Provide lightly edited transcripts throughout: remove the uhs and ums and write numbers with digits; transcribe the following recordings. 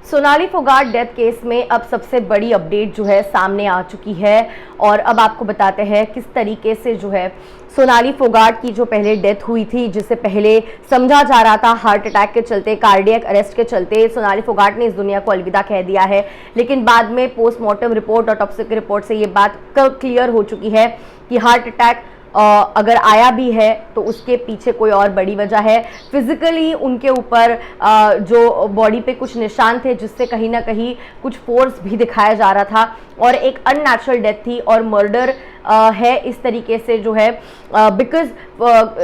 Sonali Phogat death case में अब सबसे बड़ी अपडेट जो है सामने आ चुकी है और अब आपको बताते हैं किस तरीके से जो है सोनाली फोगाट की जो पहले डेथ हुई थी, जिसे पहले समझा जा रहा था हार्ट अटैक के चलते, कार्डियक अरेस्ट के चलते सोनाली फोगाट ने इस दुनिया को अलविदा कह दिया है। लेकिन बाद में पोस्टमार्टम रिपोर्ट, ऑटोप्सी की रिपोर्ट से ये बात क्लियर हो चुकी है कि हार्ट अटैक अगर आया भी है तो उसके पीछे कोई और बड़ी वजह है। फिजिकली उनके ऊपर जो बॉडी पे कुछ निशान थे जिससे कहीं ना कहीं कुछ फोर्स भी दिखाया जा रहा था और एक अननेचुरल डेथ थी और मर्डर है इस तरीके से जो है बिकॉज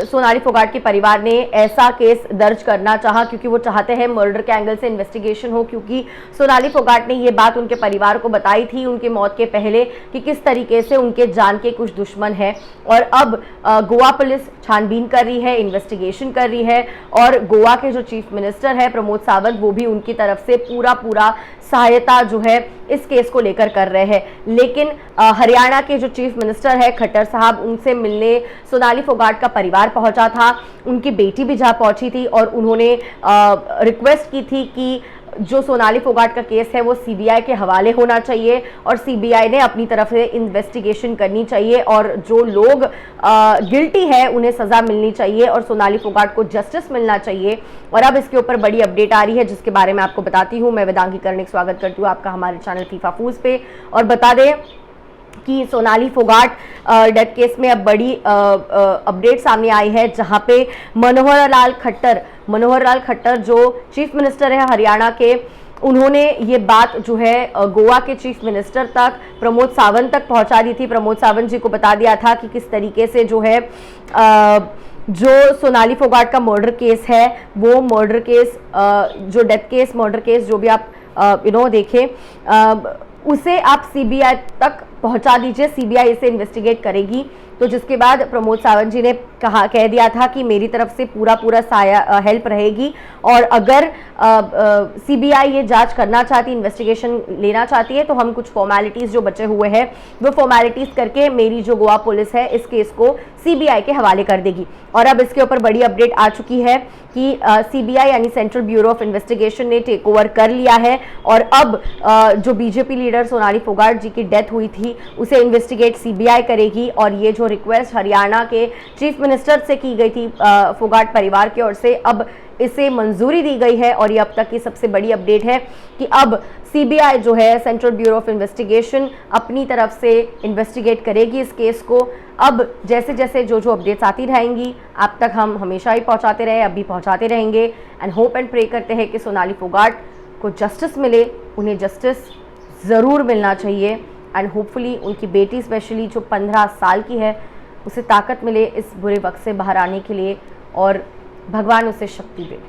सोनाली फोगाट के परिवार ने ऐसा केस दर्ज करना चाहा क्योंकि वो चाहते हैं मर्डर के एंगल से इन्वेस्टिगेशन हो, क्योंकि सोनाली फोगाट ने ये बात उनके परिवार को बताई थी उनकी मौत के पहले कि किस तरीके से उनके जान के कुछ दुश्मन हैं। और अब गोवा पुलिस छानबीन कर रही है, इन्वेस्टिगेशन कर रही है और गोवा के जो चीफ मिनिस्टर है प्रमोद सावंत, वो भी उनकी तरफ से पूरा सहायता जो है इस केस को लेकर कर रहे हैं। लेकिन हरियाणा के जो चीफ मिनिस्टर है खट्टर साहब, उनसे मिलने सोनाली फोगाट का परिवार पहुंचा था, उनकी बेटी भी जहां पहुंची थी और उन्होंने रिक्वेस्ट की थी कि जो सोनाली फोगाट का केस है वो सीबीआई के हवाले होना चाहिए और सीबीआई ने अपनी तरफ से इन्वेस्टिगेशन करनी चाहिए और जो लोग गिल्टी है उन्हें सजा मिलनी चाहिए और सोनाली फोगाट को जस्टिस मिलना चाहिए। और अब इसके ऊपर बड़ी अपडेट आ रही है जिसके बारे में आपको बताती हूँ। मैं वेदांगी कर्णिक स्वागत करती हूँ आपका हमारे चैनल फीफा फूज पे। और बता दें कि सोनाली फोगाट डेथ केस में अब बड़ी अपडेट सामने आई है, जहां पे मनोहर लाल खट्टर जो चीफ मिनिस्टर है हरियाणा के, उन्होंने ये बात जो है गोवा के चीफ मिनिस्टर तक, प्रमोद सावंत तक पहुंचा दी थी। प्रमोद सावंत जी को बता दिया था कि किस तरीके से जो है जो सोनाली फोगाट का मर्डर केस है, वो मर्डर केस जो डेथ केस मर्डर केस जो भी आप देखें, उसे आप सीबीआई तक पहुंचा दीजिए, सीबीआई इसे इन्वेस्टिगेट करेगी। तो जिसके बाद प्रमोद सावंत जी ने कह दिया था कि मेरी तरफ से पूरा हेल्प रहेगी और अगर सीबीआई ये जांच करना चाहती, इन्वेस्टिगेशन लेना चाहती है तो हम कुछ फॉर्मेलिटीज जो बचे हुए हैं वो फॉर्मेलिटीज करके मेरी जो गोवा पुलिस है इस केस को सीबीआई के हवाले कर देगी। और अब इसके ऊपर बड़ी अपडेट आ चुकी है कि सीबीआई यानी सेंट्रल ब्यूरो ऑफ इन्वेस्टिगेशन ने टेक ओवर कर लिया है और अब जो बीजेपी लीडर सोनाली फोगाट जी की डेथ हुई थी उसे इन्वेस्टिगेट सीबीआई करेगी। और ये जो रिक्वेस्ट हरियाणा के चीफ मिनिस्टर से की गई थी फोगाट परिवार की ओर से, अब इसे मंजूरी दी गई है। और ये अब तक की सबसे बड़ी अपडेट है कि अब सीबीआई जो है सेंट्रल ब्यूरो ऑफ इन्वेस्टिगेशन अपनी तरफ से इन्वेस्टिगेट करेगी इस केस को। अब जैसे जैसे जो अपडेट्स आती रहेंगी आप तक हम हमेशा ही पहुंचाते रहे, अब भी पहुंचाते रहेंगे। एंड होप एंड प्रे करते हैं कि सोनाली फोगाट को जस्टिस मिले, उन्हें जस्टिस ज़रूर मिलना चाहिए। एंड होपफुली उनकी बेटी स्पेशली जो 15 साल की है उसे ताकत मिले इस बुरे वक्त से बाहर आने के लिए और भगवान उसे शक्ति दे।